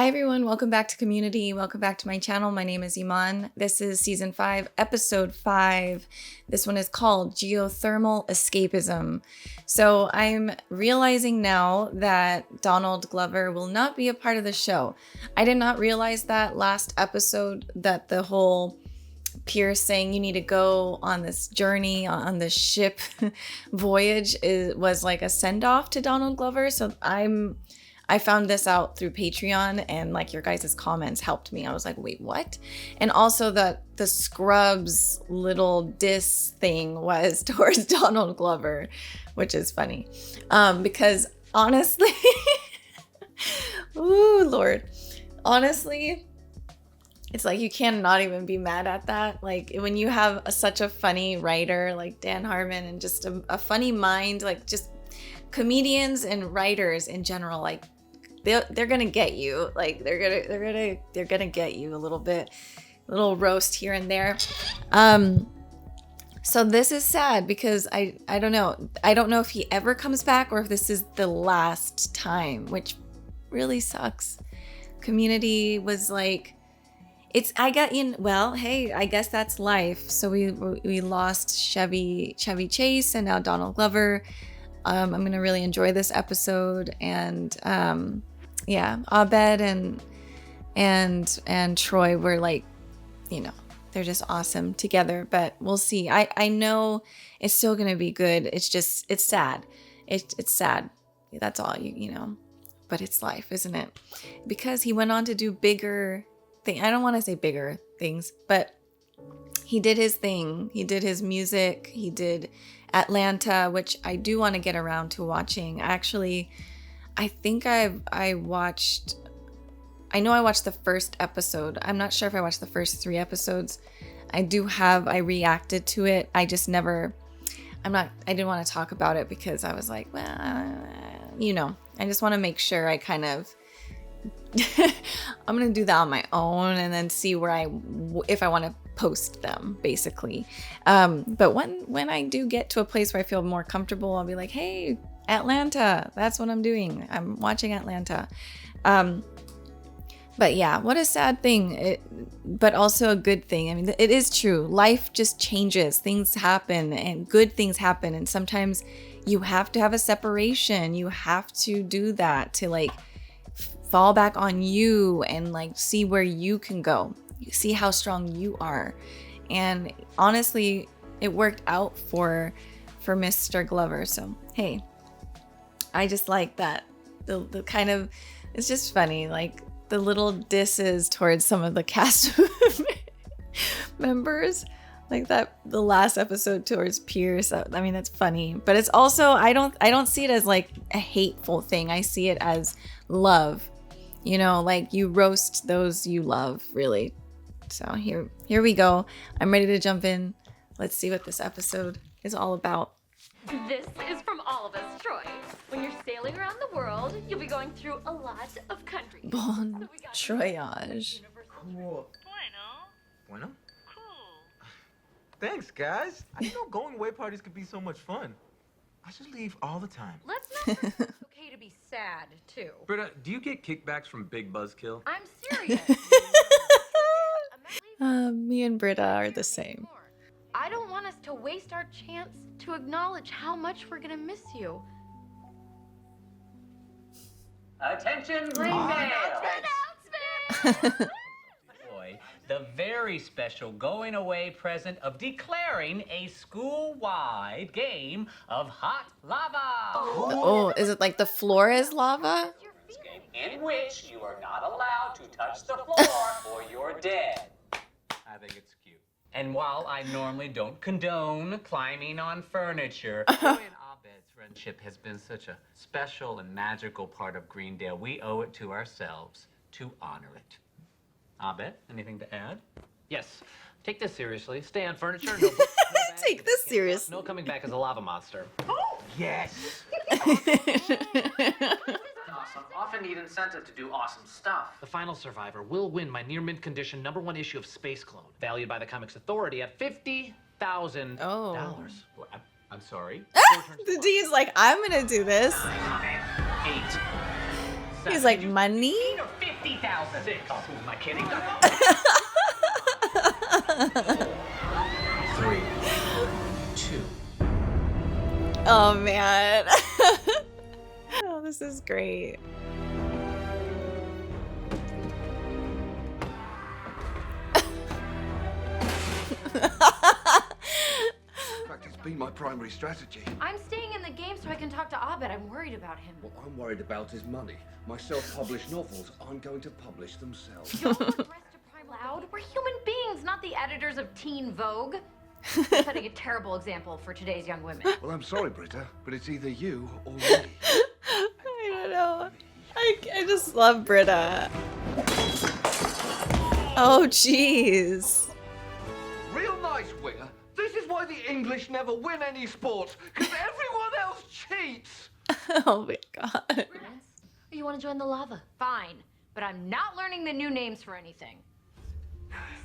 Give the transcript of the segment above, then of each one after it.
Hi everyone, welcome back to Community. Welcome back to my channel. My name is Iman. This is season 5, episode 5. This one is called Geothermal Escapism. So I'm realizing now that Donald Glover will not be a part of the show. I did not realize that last episode, that the whole Pierce saying you need to go on this journey on this ship voyage was like a send-off to Donald Glover. So I found this out through Patreon, and like your guys' comments helped me. I was like, wait, what? And also the Scrubs little diss thing was towards Donald Glover, which is funny. Because honestly, ooh, Lord, honestly, it's like you cannot even be mad at that. Like when you have such a funny writer like Dan Harmon and just a funny mind, like just comedians and writers in general, like they're gonna get you. Like they're gonna get you a little bit, a little roast here and there. So this is sad because I don't know. I don't know if he ever comes back or if this is the last time, which really sucks. Community was like, I got in. Well, hey, I guess that's life. So we lost Chevy Chase and now Donald Glover. I'm gonna really enjoy this episode, and yeah, Abed and Troy were like, you know, they're just awesome together. But we'll see. I know it's still gonna be good. It's just it's sad. It's sad. That's all you know. But it's life, isn't it? Because he went on to do bigger thing. I don't want to say bigger things, but he did his thing. He did his music. He did Atlanta, which I do want to get around to watching. Actually, I think I watched the first episode. I'm not sure if I watched the first 3 episodes. I reacted to it. I just never, I didn't want to talk about it because I was like, well, you know, I just want to make sure I kind of, I'm going to do that on my own and then see if I want to post them, basically. But when I do get to a place where I feel more comfortable, I'll be like, hey, Atlanta, that's what I'm doing. I'm watching Atlanta. But yeah, what a sad thing, but also a good thing. I mean, it is true. Life just changes. Things happen and good things happen. And sometimes you have to have a separation. You have to do that to like fall back on you and like see where you can go. See how strong you are. And honestly, it worked out for Mr. Glover. So hey, I just like that. The kind of, it's just funny, like the little disses towards some of the cast members, like that the last episode towards Pierce. I mean, that's funny, but it's also I don't see it as like a hateful thing. I see it as love. You know, like you roast those you love, really. So here we go. I'm ready to jump in. Let's see what this episode is all about. This is from all of us, Troy. When you're sailing around the world, you'll be going through a lot of countries. Bon Troyage. Cool. Bueno? Cool. Thanks, guys. I didn't know going away parties could be so much fun. I should leave all the time. Let's not forget it's okay to be sad, too. Britta, do you get kickbacks from Big Buzzkill? I'm serious. Me and Britta are the same. I don't want us to waste our chance to acknowledge how much we're gonna miss you. Attention, Greendale! Announcement! Boy, the very special going away present of declaring a school-wide game of hot lava. Oh, is it like the floor is lava? In which you are not allowed to touch the floor or you're dead. I think it's cute. And while I normally don't condone climbing on furniture, Troy and Abed's friendship has been such a special and magical part of Greendale. We owe it to ourselves to honor it. Abed, anything to add? Yes. Take this seriously. Stay on furniture. No books, no bags, Take this serious. No coming back as a lava monster. Yes. Awesome. Often need incentive to do awesome stuff. The final survivor will win my near mint condition #1 issue of Space Clone, valued by the Comics Authority at $50,000. Oh. Well, I'm sorry. The D is like, I'm gonna do this. 8. He's like, money? 50,000. 6. Oh, who am I kidding? 3, 2. Oh man. Oh, this is great. Practice been my primary strategy. I'm staying in the game so I can talk to Abed. I'm worried about him. What I'm worried about is money. My self-published novels aren't going to publish themselves. Don't address to Prime Loud. We're human beings, not the editors of Teen Vogue. Setting a terrible example for today's young women. Well, I'm sorry, Britta, but it's either you or me. I don't know. I just love Britta. Oh, jeez. Real nice winger. This is why the English never win any sports, because everyone else cheats. Oh my god. You want to join the lava? Fine, but I'm not learning the new names for anything.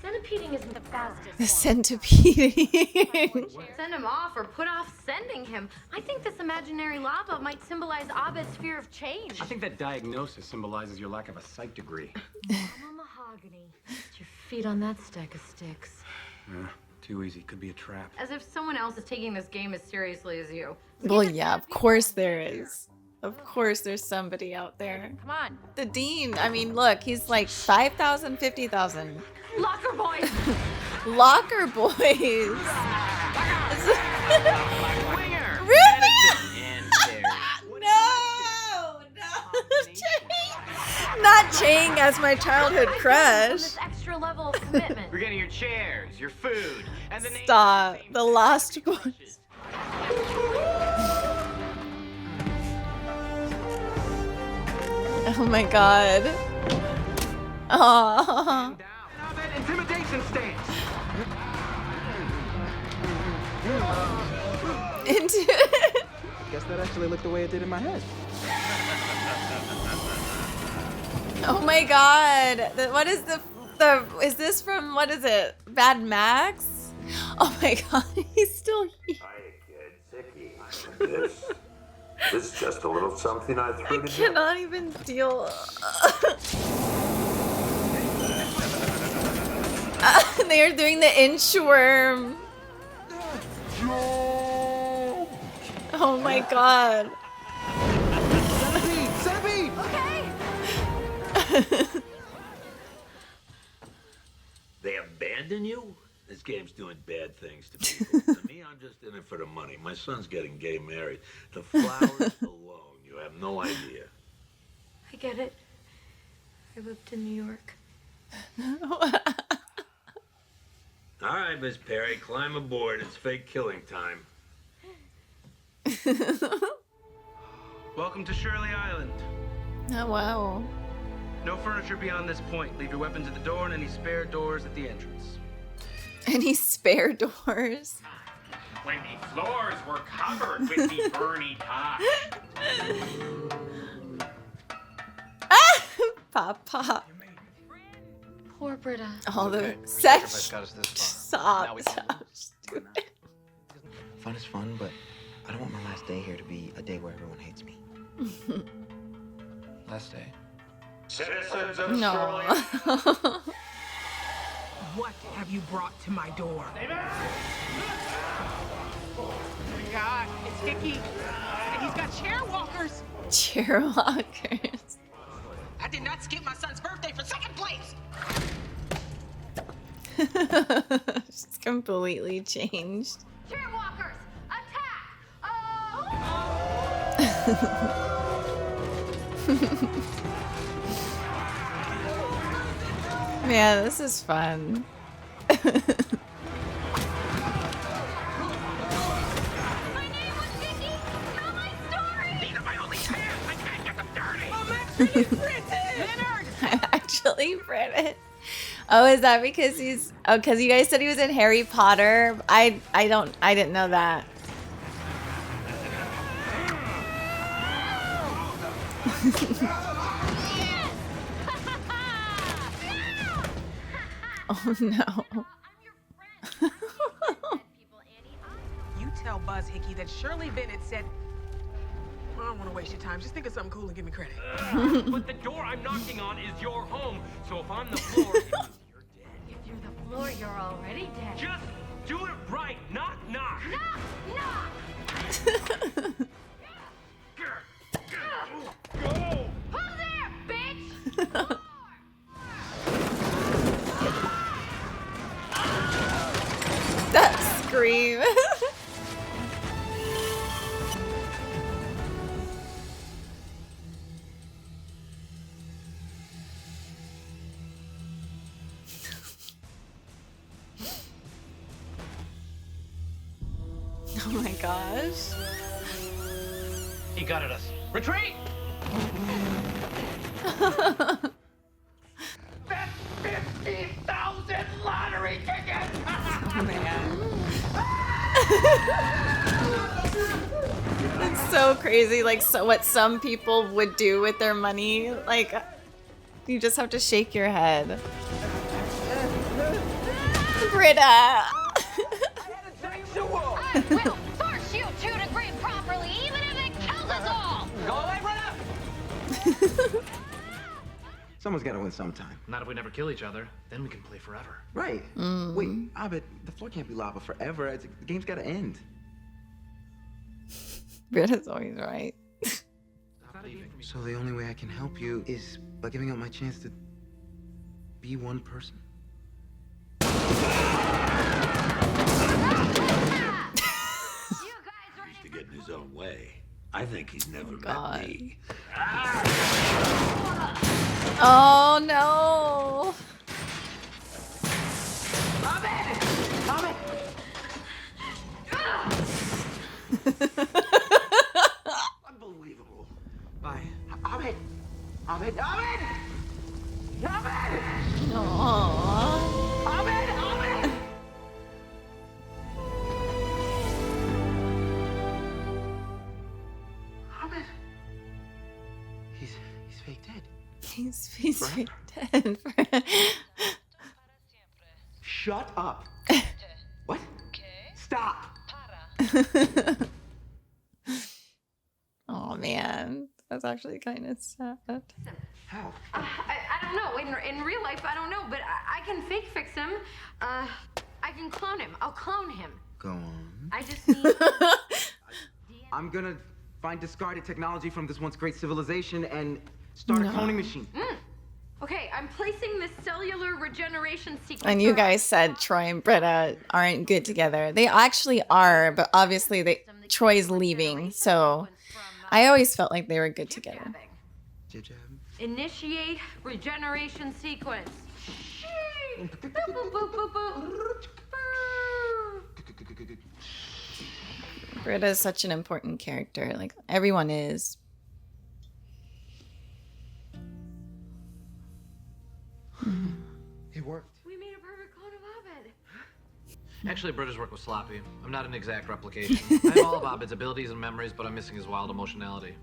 Centipeding isn't the fastest. The centipede. Send him off or put off sending him. I think this imaginary lava might symbolize Abed's fear of change. I think that diagnosis symbolizes your lack of a psych degree. I'm a mahogany. Put your feet on that stack of sticks. Yeah, too easy. Could be a trap. As if someone else is taking this game as seriously as you. Well, yeah, of course there is. Of course there's somebody out there. Come on. The dean, I mean, look, he's like 5,000, 50,000. Locker boys! Locker boys! Winger! Ruben! No! Chang! Not Chang as my childhood crush. This extra level of commitment. We're getting your chairs, your food, and the names Stop. of The Lost Boys. Oh my god. Aww. Intimidation stance. Guess that actually looked the way it did in my head. Oh my god. What is the is this from, what is it? Bad Max? Oh my god, he's still here. Hiya, kids. Hickey. This is just a little something I threw I together. cannot even deal. They are doing the inchworm. Oh my god. Centipede! Okay! They abandon you? This game's doing bad things to people. To me, I'm just in it for the money. My son's getting gay married. The flowers alone, you have no idea. I get it. I moved to New York. All right, Miss Perry, climb aboard. It's fake killing time. Welcome to Shirley Island. Oh wow. No furniture beyond this point. Leave your weapons at the door and any spare doors at the entrance. Any spare doors? When the floors were covered with the Bernie pie. Pop, pop. Poor Britta. All the Okay. sex. Got us this far. Stop. Now we Stop. Stupid. Fun is fun, but I don't want my last day here to be a day where everyone hates me. Last day. Citizens of No. What have you brought to my door? Oh my God, it's Hickey. And he's got chair walkers. Chair walkers. I did not skip my son's birthday for second place. She's completely changed. Chairwalkers, attack! Man, this is fun. My name was Hickey. Tell my story. These are my only chance. I can't get them dirty. I'm actually British. I'm actually British. Oh, is that because he's? Oh, because you guys said he was in Harry Potter. I didn't know that. Oh no. You tell Buzz Hickey that Shirley Bennett said, I don't want to waste your time. Just think of something cool and give me credit. But the door I'm knocking on is your home. So if I'm the floor, it means you're dead. If you're the floor, you're already dead. Just do it right. Knock, knock. Knock, knock. Go! Who's there, bitch? That scream. Oh my gosh. He gutted us. Retreat! That's 50,000 lottery tickets! Oh man. It's so crazy, like what some people would do with their money. Like, you just have to shake your head. Britta! I will force you two to agree properly, even if it kills us all! Go away, Britta! Someone's got to win sometime. Not if we never kill each other. Then we can play forever. Right. Wait, Abed, the floor can't be lava forever. The game's got to end. Britta's always right. So the only way I can help you is by giving up my chance to be one person. He's to get in his own way. I think he's never God. met me. Oh no! Unbelievable. Bye. Abed! Abed! Abed! Abed! Aww. Abed! Abed! Abed! He's fake dead. He's fake dead. Shut up. What? Stop. Oh man, that's actually kind of sad. How? I don't know. In real life, I don't know, but I can fake fix him. I can clone him. I'll clone him. Go on. I just need... I'm gonna find discarded technology from this once great civilization and start a cloning machine. Okay, I'm placing the cellular regeneration sequence. And you guys said Troy and Britta aren't good together. They actually are, but obviously Troy's leaving, so I always felt like they were good together. Jib jab. Initiate regeneration sequence. Boop, boop, boop, boop, boop. Britta is such an important character. Like, everyone is. It worked. We made a perfect clone of Abed. Actually, Britta's work was sloppy. I'm not an exact replication. I have all of Abed's abilities and memories, but I'm missing his wild emotionality.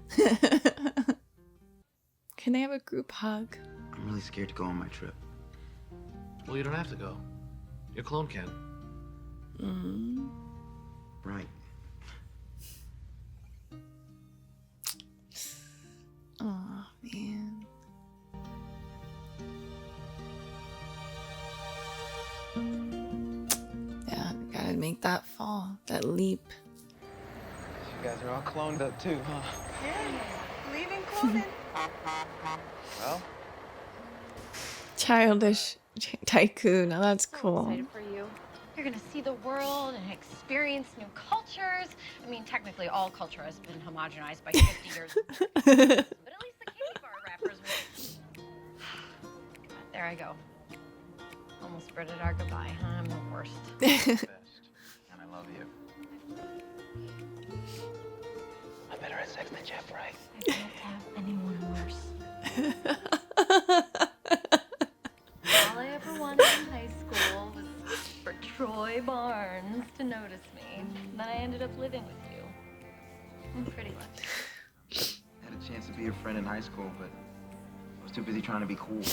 Can they have a group hug? I'm really scared to go on my trip. Well, you don't have to go. Your clone can. Right. Oh man. Yeah, gotta make that fall, that leap. You guys are all cloned up too, huh? Yeah, leaving clothing. Well, Childish tycoon. Oh, that's So cool. excited for you. You're gonna see the world and experience new cultures. I mean, technically, all culture has been homogenized by 50 years. But at least the candy bar wrappers were. There I go. Almost spreaded our goodbye, huh? I'm the worst. and I love you. I'm better at sex than Jeff, right? I can't have anyone worse. All I ever wanted in high school was for Troy Barnes to notice me. And then I ended up living with you. I'm pretty lucky. I had a chance to be your friend in high school, but I was too busy trying to be cool.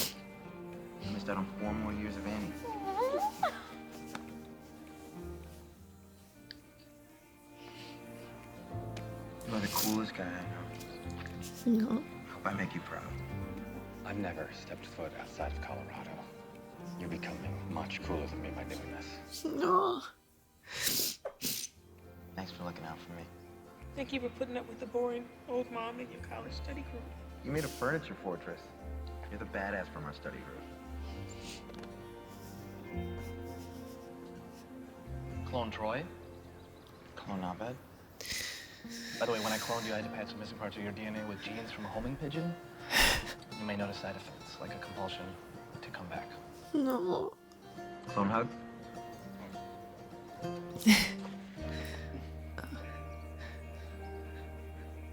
I missed out on 4 more years of Annie. You are the coolest guy I know. No. Hope I make you proud. I've never stepped foot outside of Colorado. You're becoming much cooler than me by doing this. No. Thanks for looking out for me. Thank you for putting up with the boring old mom in your college study group. You made a furniture fortress. You're the badass from our study group. Clone Troy? Clone Abed? By the way, when I cloned you, I had to patch some missing parts of your DNA with genes from a homing pigeon. You may notice side effects, like a compulsion to come back. No. Clone hug?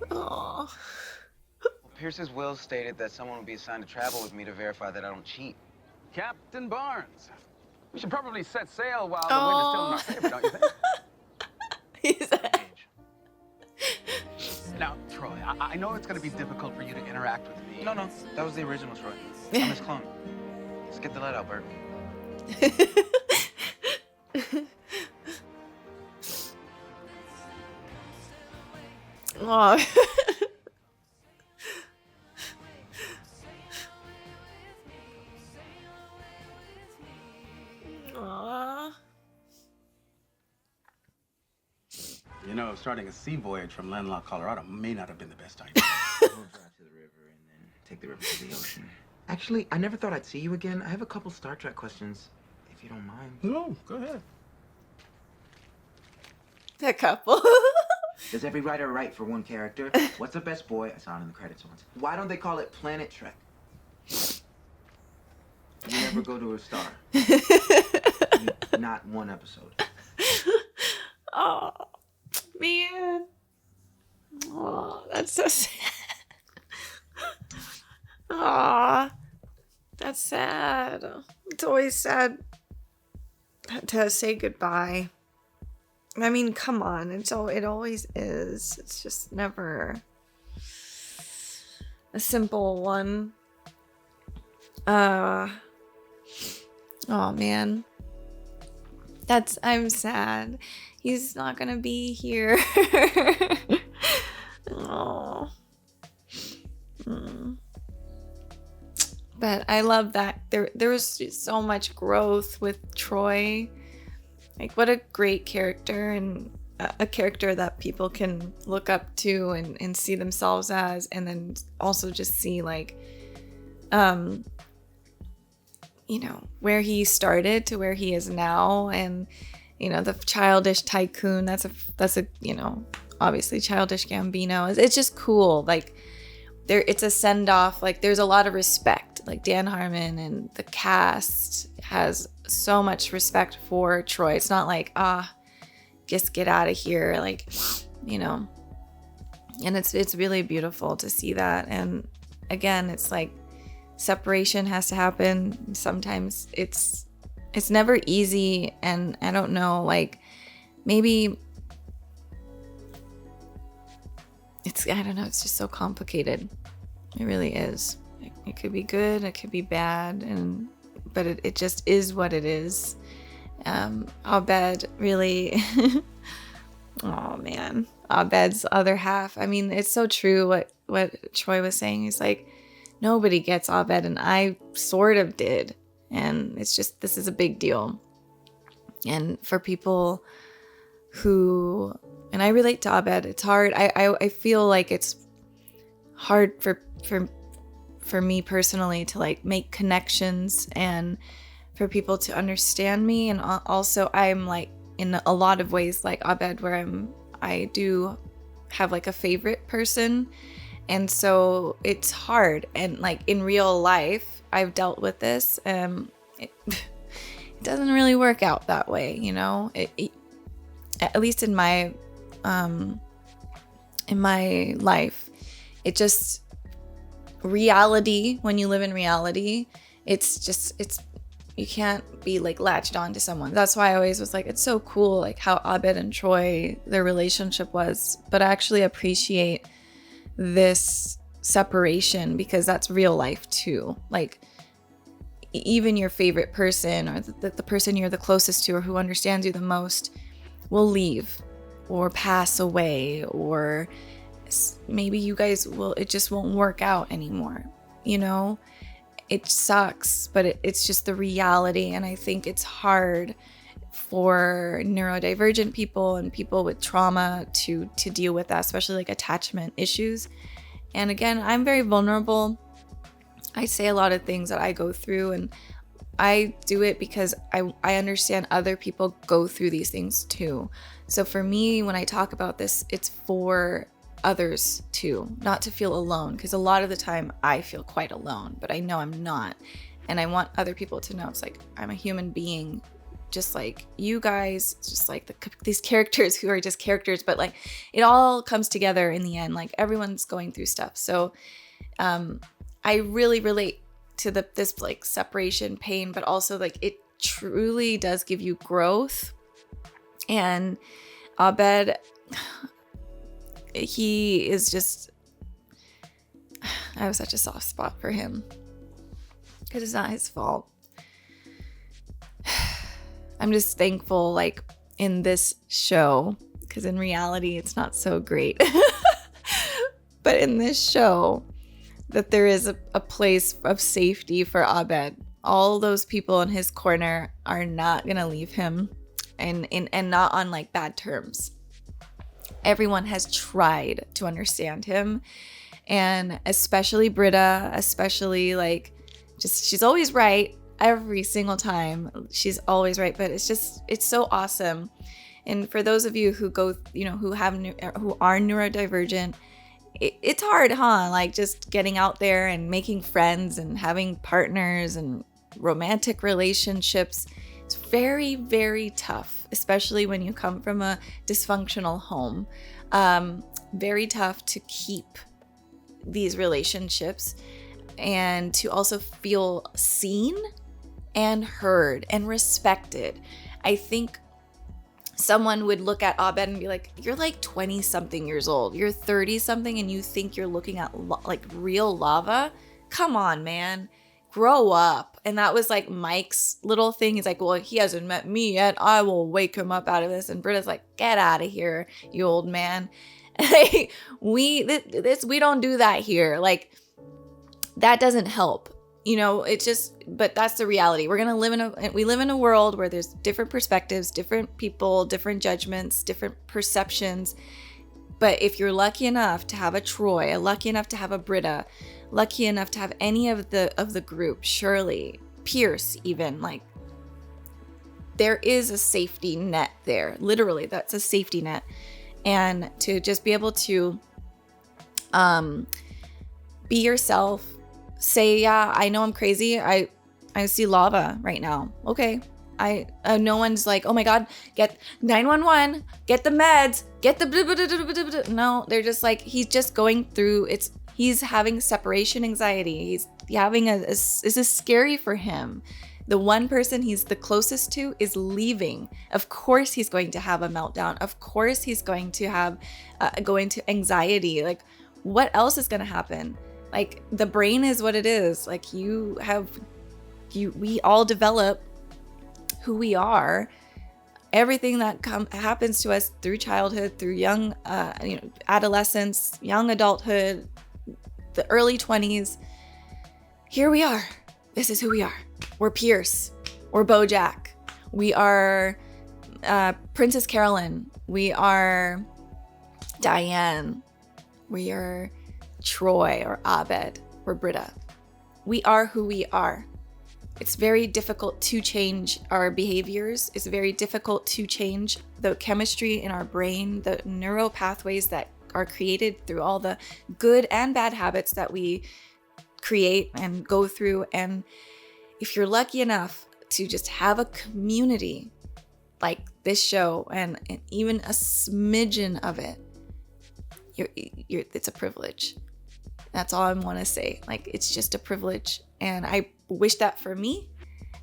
Oh. Pierce's will stated that someone would be assigned to travel with me to verify that I don't cheat. Captain Barnes. We should probably set sail while the wind is still in our favor, don't you think? Now, Troy, I know it's going to be difficult for you to interact with me. No, that was the original Troy. I'm his clone. Let's get the light out, Bert. Oh. Aw. You know, starting a sea voyage from landlocked Colorado may not have been the best idea. We'll drive to the river and then take the river to the ocean. Actually, I never thought I'd see you again. I have a couple Star Trek questions, if you don't mind. No, go ahead. A couple. Does every writer write for one character? What's the best boy? I saw it in the credits once. Why don't they call it Planet Trek? You never go to a star. Not one episode. Oh, man. Oh, that's so sad. Aw, that's sad. It's always sad to say goodbye. I mean, come on. It always is. It's just never a simple one. Oh man. I'm sad. He's not gonna be here. Oh. But I love that there was just so much growth with Troy. Like, what a great character, and a character that people can look up to and see themselves as, and then also just see, like, you know, where he started to where he is now. And, you know, the childish tycoon, that's a you know, obviously Childish Gambino. It's just cool. Like, it's a send-off. Like, there's a lot of respect. Like, Dan Harmon and the cast has so much respect for Troy. It's not like, just get out of here, like, you know. And it's really beautiful to see that. And again, it's like separation has to happen. Sometimes it's never easy, and I don't know, like, maybe I don't know, it's just so complicated. It really is. It could be good, it could be bad, but it just is what it is. Abed really, oh man, Abed's other half. I mean, it's so true what Troy was saying. He's like, nobody gets Abed, and I sort of did. And it's just, this is a big deal. And for people who, and I relate to Abed, it's hard. I feel like it's hard for me personally to, like, make connections and for people to understand me. And also I'm, like, in a lot of ways like Abed, where I do have, like, a favorite person. And so it's hard. And, like, in real life, I've dealt with this. It doesn't really work out that way, you know. At least in my life, it just, reality, when you live in reality, it's you can't be, like, latched on to someone. That's why I always was like, it's so cool, like, how Abed and Troy, their relationship was. But I actually appreciate this separation because that's real life too. Like, even your favorite person, or the person you're the closest to, or who understands you the most, will leave or pass away or maybe you guys it just won't work out anymore. You know, it sucks, but it's just the reality. And I think it's hard for neurodivergent people and people with trauma to deal with that, especially like attachment issues. And again, I'm very vulnerable. I say a lot of things that I go through, and I do it because I understand other people go through these things too. So for me, when I talk about this, it's for others too, not to feel alone, because a lot of the time I feel quite alone, but I know I'm not. And I want other people to know it's like I'm a human being just like you guys, just like these characters who are just characters, but like it all comes together in the end. Like everyone's going through stuff. So I really relate to this like separation pain, but also like it truly does give you growth. And Abed, he is just, I have such a soft spot for him because it's not his fault. I'm just thankful, like, in this show, because in reality, it's not so great. But in this show, that there is a place of safety for Abed. All those people in his corner are not going to leave him, and not on, like, bad terms. Everyone has tried to understand him, and especially Britta, especially, like, just, she's always right. Every single time she's always right, but it's so awesome. And for those of you who go, you know, who are neurodivergent, it's hard, huh? Like just getting out there and making friends and having partners and romantic relationships. It's very, very tough, especially when you come from a dysfunctional home. Very tough to keep these relationships and to also feel seen and heard and respected. I think someone would look at Abed and be like, you're like 20 something years old, you're 30 something, and you think you're looking at like real lava? Come on, man, grow up. And that was like Mike's little thing. He's like, well, he hasn't met me yet, I will wake him up out of this. And Britta's like, get out of here, you old man. we don't do that here. Like that doesn't help. You know, it's just, but that's the reality. We live in a world where there's different perspectives, different people, different judgments, different perceptions. But if you're lucky enough to have a Troy, lucky enough to have a Britta, lucky enough to have any of the group, Shirley, Pierce, even, like, there is a safety net there. Literally, that's a safety net. And to just be able to be yourself. Say, yeah, I know I'm crazy. I see lava right now. Okay. No one's like, oh my God, get 911, get the meds, get the no, they're just like, he's just going through, he's having separation anxiety. He's having this is scary for him. The one person he's the closest to is leaving. Of course he's going to have a meltdown. Of course he's going to have, go into anxiety. Like what else is going to happen? Like the brain is what it is. Like we all develop who we are. Everything that happens to us through childhood, through young, adolescence, young adulthood, the early 20s. Here we are. This is who we are. We're Pierce. We're Bojack. We are Princess Carolyn. We are Diane. We are Troy or Abed or Britta. We are who we are. It's very difficult to change our behaviors. It's very difficult to change the chemistry in our brain, the neural pathways that are created through all the good and bad habits that we create and go through. And if you're lucky enough to just have a community like this show and even a smidgen of it, it's a privilege. That's all I want to say. Like, it's just a privilege. And I wish that for me.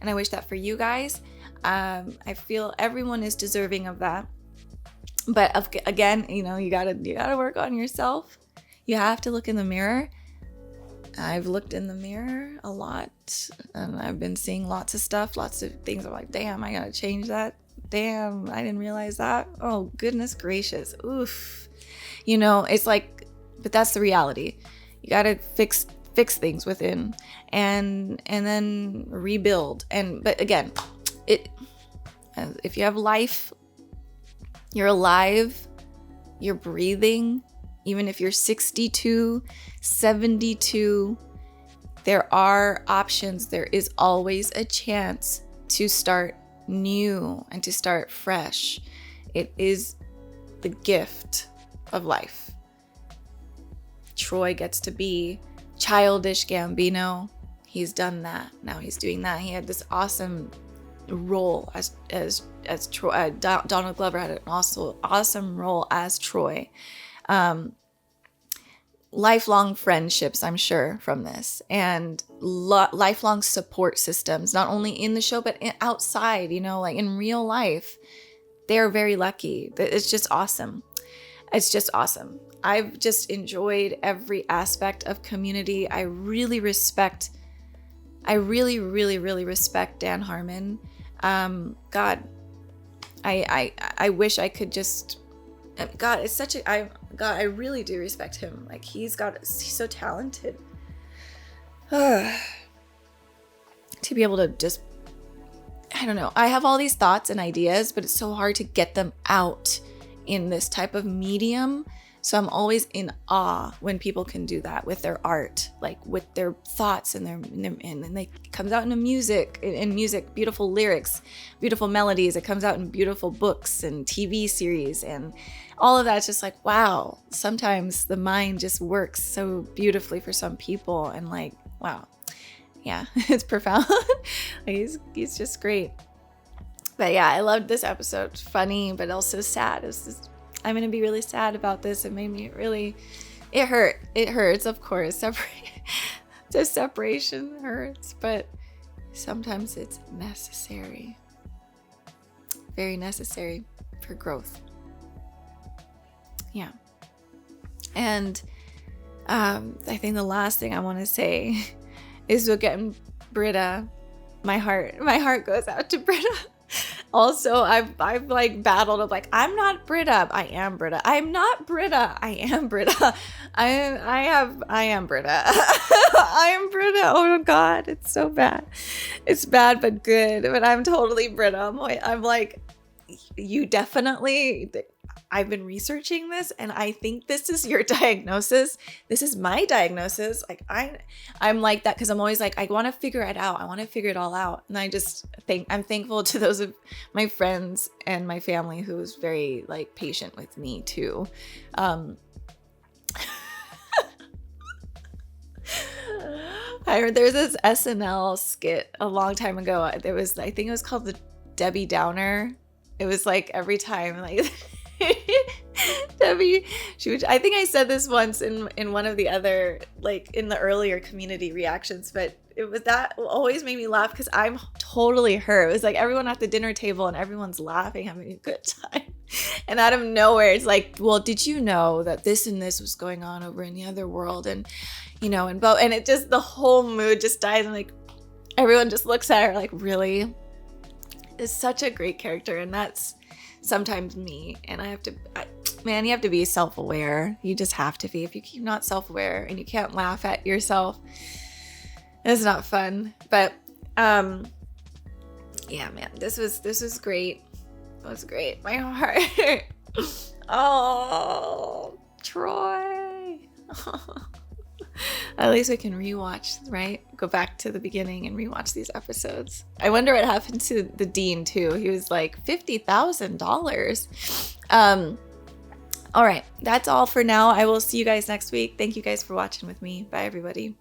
And I wish that for you guys. I feel everyone is deserving of that. But again, you gotta work on yourself. You have to look in the mirror. I've looked in the mirror a lot. And I've been seeing lots of stuff, lots of things. I'm like, damn, I gotta change that. Damn, I didn't realize that. Oh, goodness gracious. Oof. It's like but that's the reality. You got to fix things within and then rebuild. But again, if you have life, you're alive, you're breathing, even if you're 62, 72, there are options. There is always a chance to start new and to start fresh. It is the gift of life. Troy gets to be childish Gambino. He's done that. Now he's doing that. He had this awesome role as Troy. Donald Glover had an awesome role as Troy. Lifelong friendships, I'm sure, from this, and lifelong support systems, not only in the show, but outside, like in real life. They're very lucky. It's just awesome. It's just awesome. I've just enjoyed every aspect of Community. I really, really respect Dan Harmon. God, I wish I could just, God, it's such a, I really do respect him. Like he's so talented. To be able to just, I don't know. I have all these thoughts and ideas, but it's so hard to get them out in this type of medium. So I'm always in awe when people can do that with their art, like with their thoughts and it comes out in music, beautiful lyrics, beautiful melodies. It comes out in beautiful books and TV series, and all of that's just like, wow. Sometimes the mind just works so beautifully for some people, and like, wow. Yeah, it's profound. He's just great. But yeah, I loved this episode. Funny, but also sad. I'm going to be really sad about this. It made me really, it hurt. It hurts, of course. The separation hurts, but sometimes it's necessary. Very necessary for growth. Yeah. And I think the last thing I want to say is we're getting Britta. My heart goes out to Britta. Also, I've like battled of like, I'm not Britta. I am Britta. I'm not Britta. I am Britta. I am Britta. I am Britta. Oh God, it's so bad. It's bad but good. But I'm totally Britta. I'm like, you definitely. I've been researching this, and I think this is your diagnosis. This is my diagnosis. Like I'm like that because I'm always like, I want to figure it out. I want to figure it all out. And I just think I'm thankful to those of my friends and my family who was very like patient with me too. I heard there's this SNL skit a long time ago. I think it was called the Debbie Downer. It was like every time like. Debbie, I think I said this once in one of the other, like in the earlier Community reactions, but it was that always made me laugh because I'm totally her. It was like everyone at the dinner table and everyone's laughing, having a good time. And out of nowhere, it's like, well, did you know that this and this was going on over in the other world? And, and it just, the whole mood just dies. And like, everyone just looks at her like, really? It's such a great character. And that's sometimes me, and you have to be self-aware. You just have to be. If you're not self-aware and you can't laugh at yourself, it's not fun. But yeah, man, this was great. It was great. My heart. Oh, Troy. At least we can rewatch, right? Go back to the beginning and rewatch these episodes. I wonder what happened to the Dean too. He was like $50,000. All right, that's all for now. I will see you guys next week. Thank you guys for watching with me. Bye, everybody.